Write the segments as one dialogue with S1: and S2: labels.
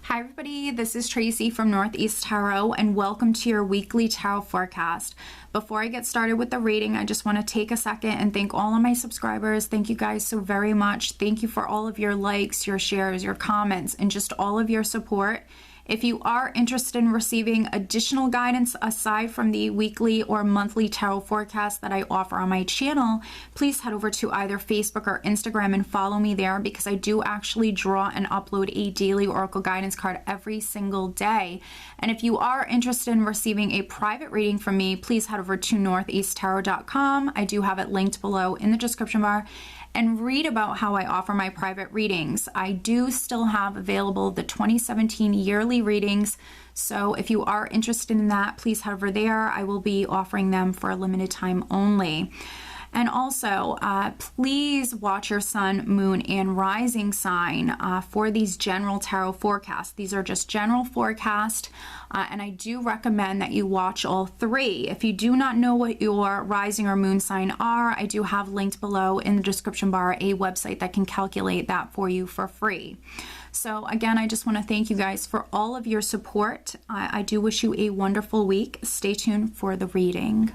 S1: Hi everybody, this is Tracy from Northeast Tarot and welcome to your weekly tarot forecast. Before I get started with the reading, I just want to take a second and thank all of my subscribers. Thank you guys so very much. Thank you for all of your likes, your shares, your comments, and just all of your support. If you are interested in receiving additional guidance aside from the weekly or monthly tarot forecast that I offer on my channel, please head over to either Facebook or Instagram and follow me there because I do actually draw and upload a daily oracle guidance card every single day. And if you are interested in receiving a private reading from me, please head over to northeasttarot.com. I do have it linked below in the description bar. And read about how I offer my private readings. I do still have available the 2017 yearly readings, so if you are interested in that, please head over there. I will be offering them for a limited time only. And also, please watch your sun, moon, and rising sign for these general tarot forecasts. These are just general forecasts, and I do recommend that you watch all three. If you do not know what your rising or moon sign are, I do have linked below in the description bar a website that can calculate that for you for free. So again, I just want to thank you guys for all of your support. I do wish you a wonderful week. Stay tuned for the reading.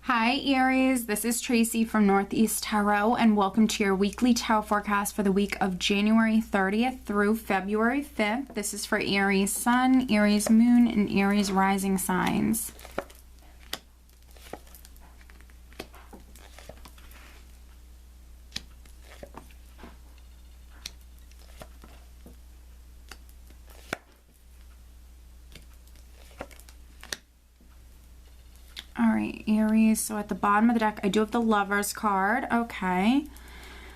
S1: Hi Aries, this is Tracy from Northeast Tarot and welcome to your weekly tarot forecast for the week of January 30th through February 5th. This is for Aries Sun, Aries Moon, and Aries Rising signs. All right, Aries, so at the bottom of the deck, I do have the Lovers card. Okay.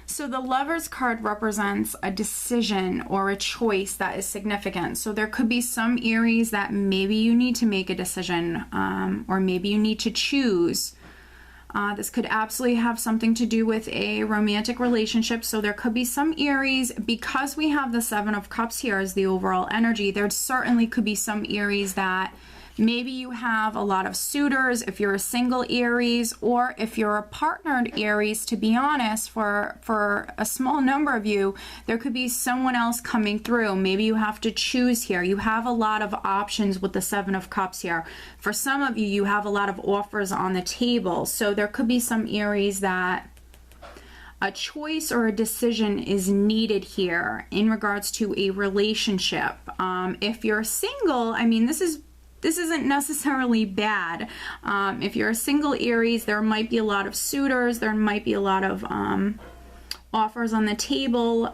S1: So the Lovers card represents a decision or a choice that is significant. So there could be some Aries that maybe you need to make a decision or maybe you need to choose. This could absolutely have something to do with a romantic relationship. So there could be some Aries, because we have the Seven of Cups here as the overall energy, there certainly could be some Aries that maybe you have a lot of suitors if you're a single Aries, or if you're a partnered Aries, to be honest, for a small number of you, there could be someone else coming through. Maybe you have to choose here. You have a lot of options with the Seven of Cups here. For some of you, you have a lot of offers on the table. So there could be some Aries that a choice or a decision is needed here in regards to a relationship. If you're single, I mean, this isn't necessarily bad. If you're a single Aries, there might be a lot of suitors. There might be a lot of offers on the table.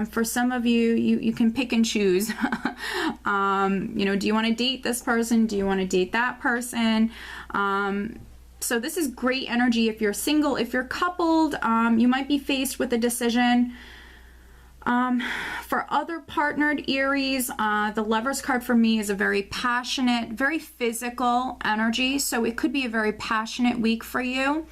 S1: For some of you, you can pick and choose. You know, do you want to date this person? Do you want to date that person? So this is great energy if you're single. If you're coupled, you might be faced with a decision. For other partnered Aries, the Lovers card for me is a very passionate, very physical energy. So it could be a very passionate week for you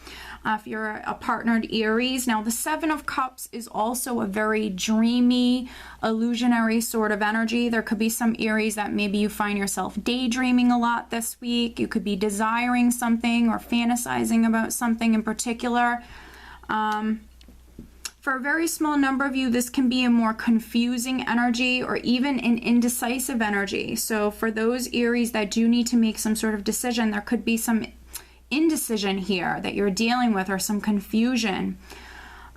S1: if you're a partnered Aries. Now, the Seven of Cups is also a very dreamy, illusionary sort of energy. There could be some Aries that maybe you find yourself daydreaming a lot this week. You could be desiring something or fantasizing about something in particular. For a very small number of you, this can be a more confusing energy or even an indecisive energy. So for those Aries that do need to make some sort of decision, there could be some indecision here that you're dealing with or some confusion.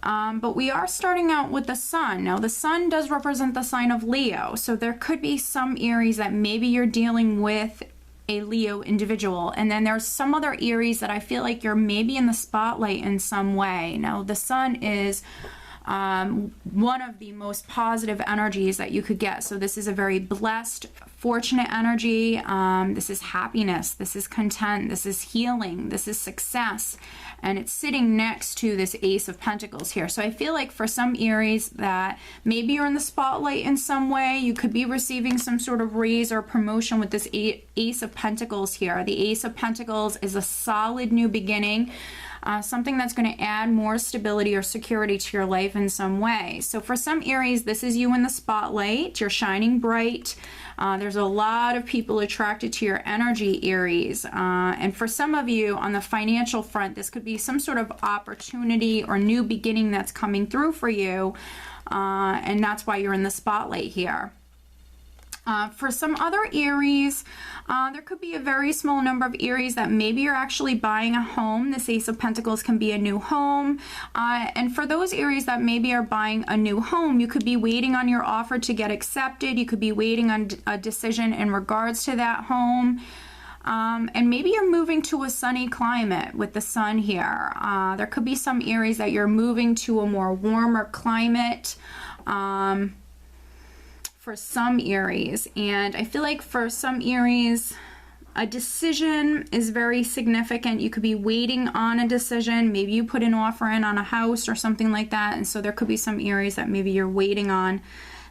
S1: But we are starting out with the Sun. Now, the Sun does represent the sign of Leo. So there could be some Aries that maybe you're dealing with a Leo individual, and then there's some other Aries that I feel like you're maybe in the spotlight in some way. Now, the Sun is one of the most positive energies that you could get. So this is a very blessed, fortunate energy. This is happiness. This is content. This is healing. This is success. And it's sitting next to this Ace of Pentacles here. So I feel like for some Aries that maybe you're in the spotlight in some way, you could be receiving some sort of raise or promotion with this Ace of Pentacles here. The Ace of Pentacles is a solid new beginning. Something that's going to add more stability or security to your life in some way. So for some Aries, this is you in the spotlight. You're shining bright. There's a lot of people attracted to your energy, Aries. And for some of you on the financial front, this could be some sort of opportunity or new beginning that's coming through for you. and that's why you're in the spotlight here. For some other Aries, there could be a very small number of Aries that maybe you're actually buying a home. This Ace of Pentacles can be a new home. And for those Aries that maybe are buying a new home, you could be waiting on your offer to get accepted. You could be waiting on a decision in regards to that home. And maybe you're moving to a sunny climate with the sun here. There could be some Aries that you're moving to a more warmer climate. For some Aries, and I feel like for some Aries, a decision is very significant. You could be waiting on a decision. Maybe you put an offer in on a house or something like that, and so there could be some Aries that maybe you're waiting on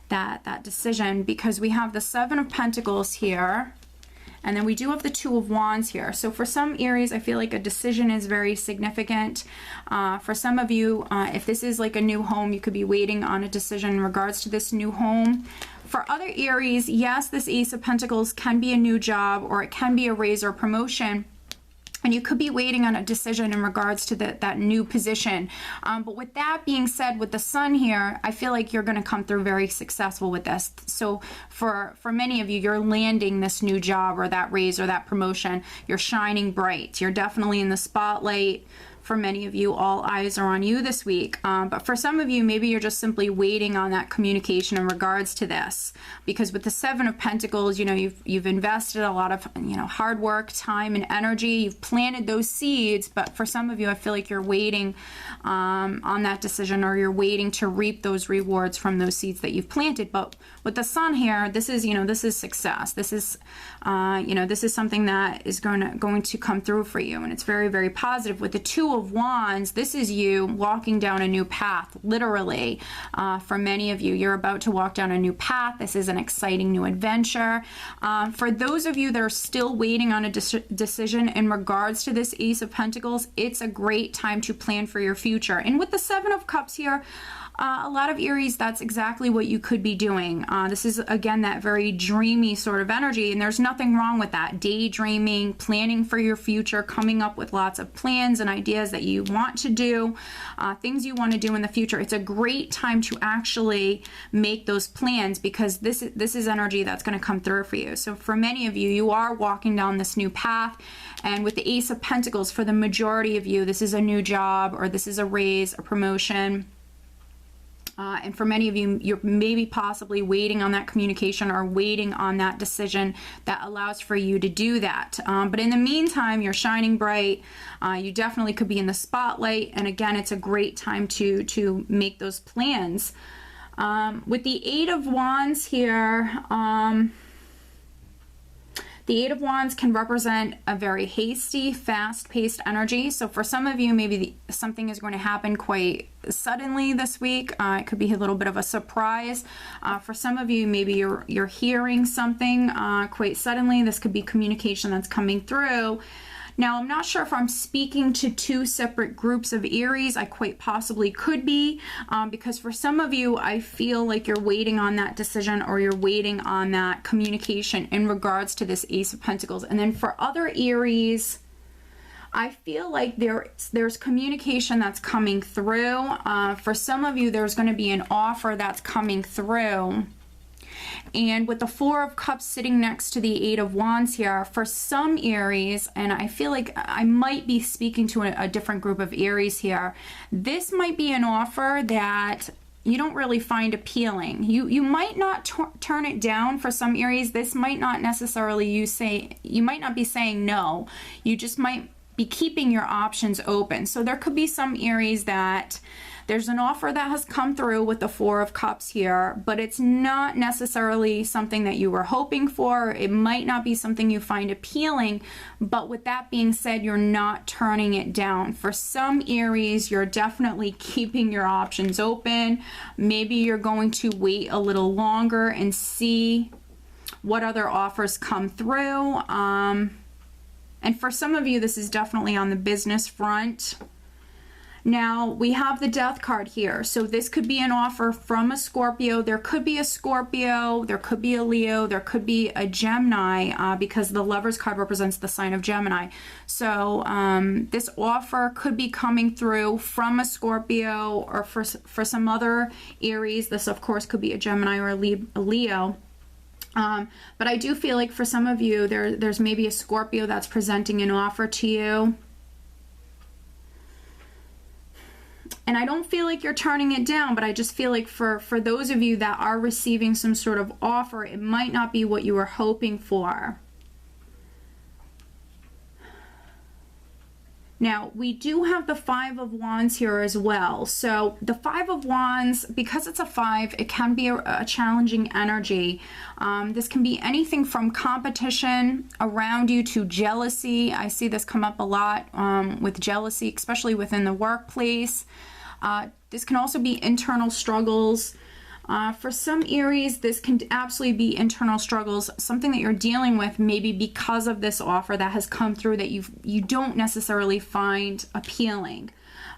S1: that decision, because we have the Seven of Pentacles here, and then we do have the Two of Wands here. So for some Aries, I feel like a decision is very significant. For some of you, if this is like a new home, you could be waiting on a decision in regards to this new home. For other Aries, yes, this Ace of Pentacles can be a new job, or it can be a raise or promotion. And you could be waiting on a decision in regards to that new position. But with that being said, with the sun here, I feel like you're going to come through very successful with this. So for many of you, you're landing this new job or that raise or that promotion. You're shining bright. You're definitely in the spotlight. For many of you, all eyes are on you this week. But for some of you, maybe you're just simply waiting on that communication in regards to this. Because with the Seven of Pentacles, you know, you've invested a lot of, you know, hard work, time, and energy. You've planted those seeds. But for some of you, I feel like you're waiting on that decision, or you're waiting to reap those rewards from those seeds that you've planted. But with the sun here, this is, you know, this is success. This is, you know, this is something that is going to come through for you. And it's very, very positive. With the Two of Wands, this is you walking down a new path, literally. For many of you, you're about to walk down a new path. This is an exciting new adventure. For those of you that are still waiting on a decision in regards to this Ace of Pentacles, it's a great time to plan for your future. And with the Seven of Cups here, a lot of Aries, that's exactly what you could be doing. This is, again, that very dreamy sort of energy, and there's nothing wrong with that. Daydreaming, planning for your future, coming up with lots of plans and ideas that you want to do, things you want to do in the future. It's a great time to actually make those plans, because this is energy that's going to come through for you. So for many of you, you are walking down this new path, and with the Ace of Pentacles, for the majority of you, this is a new job, or this is a raise, a promotion. And for many of you, you're maybe possibly waiting on that communication or waiting on that decision that allows for you to do that. But in the meantime, you're shining bright. You definitely could be in the spotlight. And again, it's a great time to make those plans. With the Eight of Wands here, the Eight of Wands can represent a very hasty, fast-paced energy. So for some of you, maybe something is going to happen quite suddenly this week. It could be a little bit of a surprise. For some of you, maybe you're hearing something quite suddenly. This could be communication that's coming through. Now, I'm not sure if I'm speaking to two separate groups of Aries. I quite possibly could be, because for some of you, I feel like you're waiting on that decision, or you're waiting on that communication in regards to this Ace of Pentacles. And then for other Aries, I feel like there's communication that's coming through. For some of you, there's going to be an offer that's coming through. And with the Four of Cups sitting next to the Eight of Wands here, for some Aries, and I feel like I might be speaking to a different group of Aries here, this might be an offer that you don't really find appealing. You might not turn it down. For some Aries, this might not necessarily, you might not be saying no. You just might be keeping your options open. So there could be some Aries that there's an offer that has come through with the Four of Cups here, but it's not necessarily something that you were hoping for. It might not be something you find appealing, but with that being said, you're not turning it down. For some Aries, you're definitely keeping your options open. Maybe you're going to wait a little longer and see what other offers come through. And for some of you, this is definitely on the business front. Now, we have the Death card here. So this could be an offer from a Scorpio. There could be a Scorpio, there could be a Leo, there could be a Gemini, because the Lovers card represents the sign of Gemini. So this offer could be coming through from a Scorpio, or for some other Aries. This, of course, could be a Gemini or a Leo. But I do feel like for some of you, there's maybe a Scorpio that's presenting an offer to you. And I don't feel like you're turning it down, but I just feel like for those of you that are receiving some sort of offer, it might not be what you were hoping for. Now, we do have the Five of Wands here as well. So the Five of Wands, because it's a 5, it can be a challenging energy. This can be anything from competition around you to jealousy. I see this come up a lot with jealousy, especially within the workplace. This can also be internal struggles. For some Aries, this can absolutely be internal struggles, something that you're dealing with maybe because of this offer that has come through that you don't necessarily find appealing.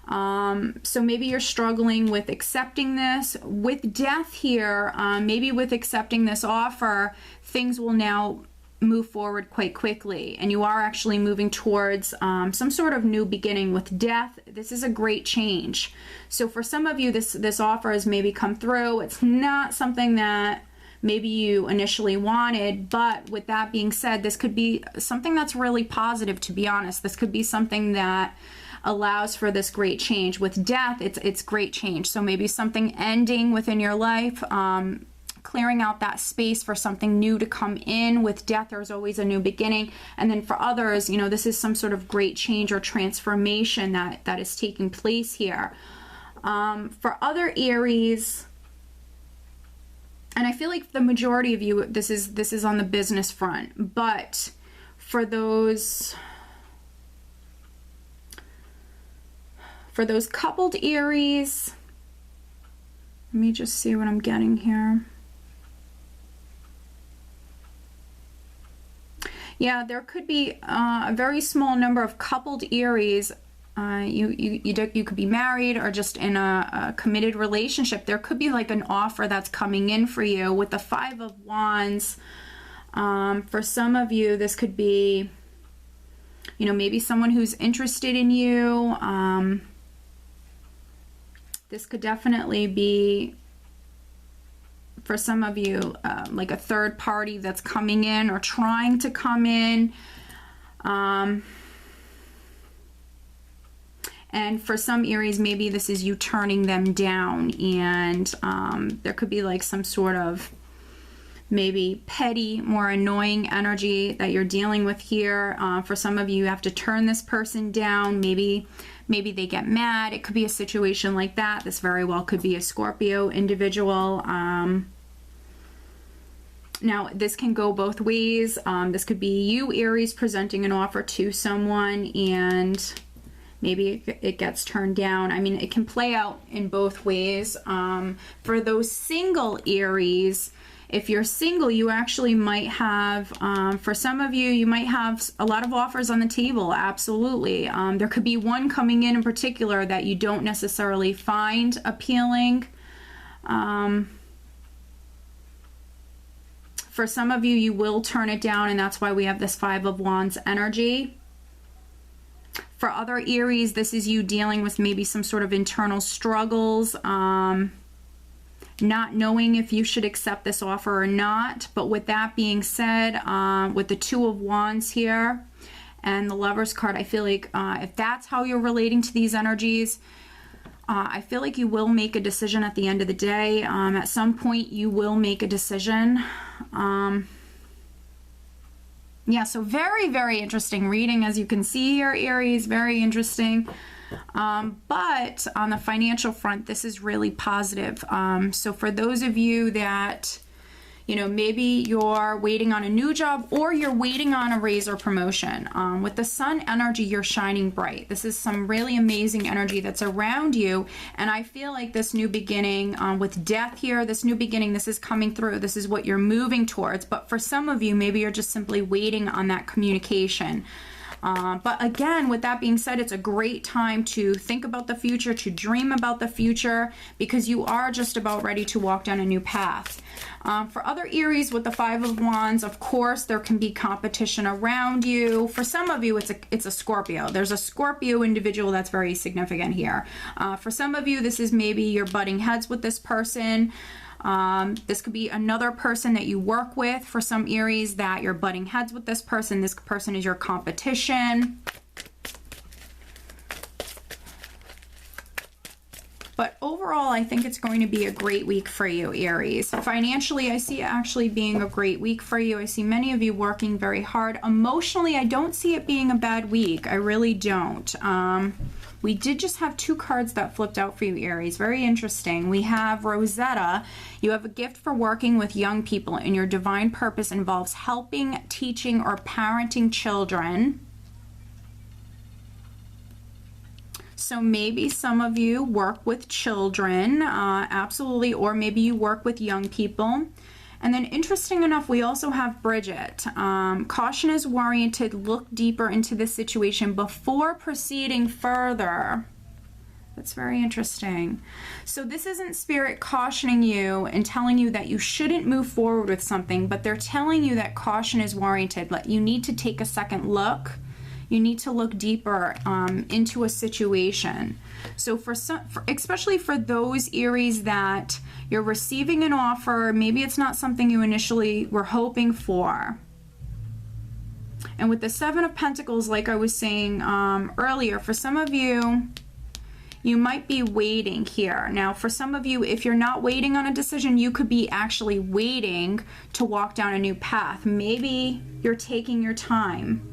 S1: So maybe you're struggling with accepting this. With Death here, maybe with accepting this offer, things will now move forward quite quickly, and you are actually moving towards some sort of new beginning. With Death, this is a great change. So for some of you, this offer has maybe come through. It's not something that maybe you initially wanted, but with that being said, this could be something that's really positive, to be honest. This could be something that allows for this great change. With Death, it's great change. So maybe something ending within your life, clearing out that space for something new to come in. With Death, there's always a new beginning. And then for others, you know, this is some sort of great change or transformation that is taking place here. For other Aries, and I feel like the majority of you, this is on the business front, but for those coupled Aries, let me just see what I'm getting here. Yeah, there could be a very small number of coupled Aries. You could be married or just in a committed relationship. There could be like an offer that's coming in for you. With the Five of Wands, for some of you, this could be, you know, maybe someone who's interested in you. This could definitely be, for some of you, like a third party that's coming in or trying to come in. And for some Aries, maybe this is you turning them down, and there could be like some sort of maybe petty, more annoying energy that you're dealing with here. For some of you, you have to turn this person down. Maybe they get mad. It could be a situation like that. This very well could be a Scorpio individual. Now, this can go both ways. This could be you, Aries, presenting an offer to someone, and maybe it gets turned down. I mean, it can play out in both ways. For those single Aries, if you're single, you actually might have, for some of you, you might have a lot of offers on the table, absolutely. There could be one coming in particular that you don't necessarily find appealing. For some of you, you will turn it down, and that's why we have this Five of Wands energy. For other Aries, this is you dealing with maybe some sort of internal struggles, not knowing if you should accept this offer or not. But with that being said, with the Two of Wands here and the Lovers card, I feel like if that's how you're relating to these energies, I feel like you will make a decision at the end of the day. At some point, you will make a decision. Yeah, so very, very interesting reading, as you can see here, Aries, very interesting. But on the financial front, this is really positive. So for those of you that, you know, maybe you're waiting on a new job or you're waiting on a raise or promotion, with the Sun energy, you're shining bright. This is some really amazing energy that's around you. And I feel like this new beginning, with Death here, this new beginning, this is coming through. This is what you're moving towards. But for some of you, maybe you're just simply waiting on that communication. But again, with that being said, it's a great time to think about the future, to dream about the future, because you are just about ready to walk down a new path. For other Aries with the Five of Wands, of course, there can be competition around you. For some of you, it's a Scorpio. There's a Scorpio individual that's very significant here. For some of you, this is maybe you're butting heads with this person. This could be another person that you work with. For some Aries, that you're butting heads with this person. This person is your competition. But overall, I think it's going to be a great week for you, Aries. Financially, I see it actually being a great week for you. I see many of you working very hard. Emotionally, I don't see it being a bad week. I really don't. We did just have 2 cards that flipped out for you, Aries. Very interesting. We have Rosetta. You have a gift for working with young people, and your divine purpose involves helping, teaching, or parenting children. So maybe some of you work with children, absolutely, or maybe you work with young people. And then interesting enough, we also have Bridget. Caution is warranted. Look deeper into this situation before proceeding further. That's very interesting. So this isn't Spirit cautioning you and telling you that you shouldn't move forward with something, but they're telling you that caution is warranted. Like, you need to take a second look. You need to look deeper into a situation. So especially for those Aries that you're receiving an offer, maybe it's not something you initially were hoping for. And with the Seven of Pentacles, like I was saying earlier, for some of you, you might be waiting here. Now, for some of you, if you're not waiting on a decision, you could be actually waiting to walk down a new path. Maybe you're taking your time.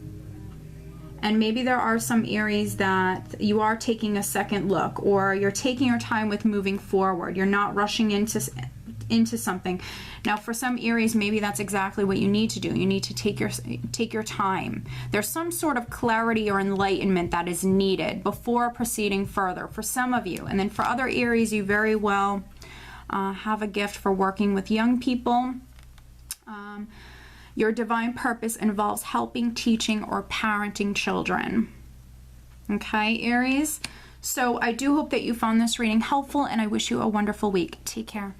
S1: And maybe there are some Aries that you are taking a second look, or you're taking your time with moving forward. You're not rushing into something. Now, for some Aries, maybe that's exactly what you need to do. You need to take your time. There's some sort of clarity or enlightenment that is needed before proceeding further for some of you. And then for other Aries, you very well have a gift for working with young people. Your divine purpose involves helping, teaching, or parenting children. Okay, Aries? So I do hope that you found this reading helpful, and I wish you a wonderful week. Take care.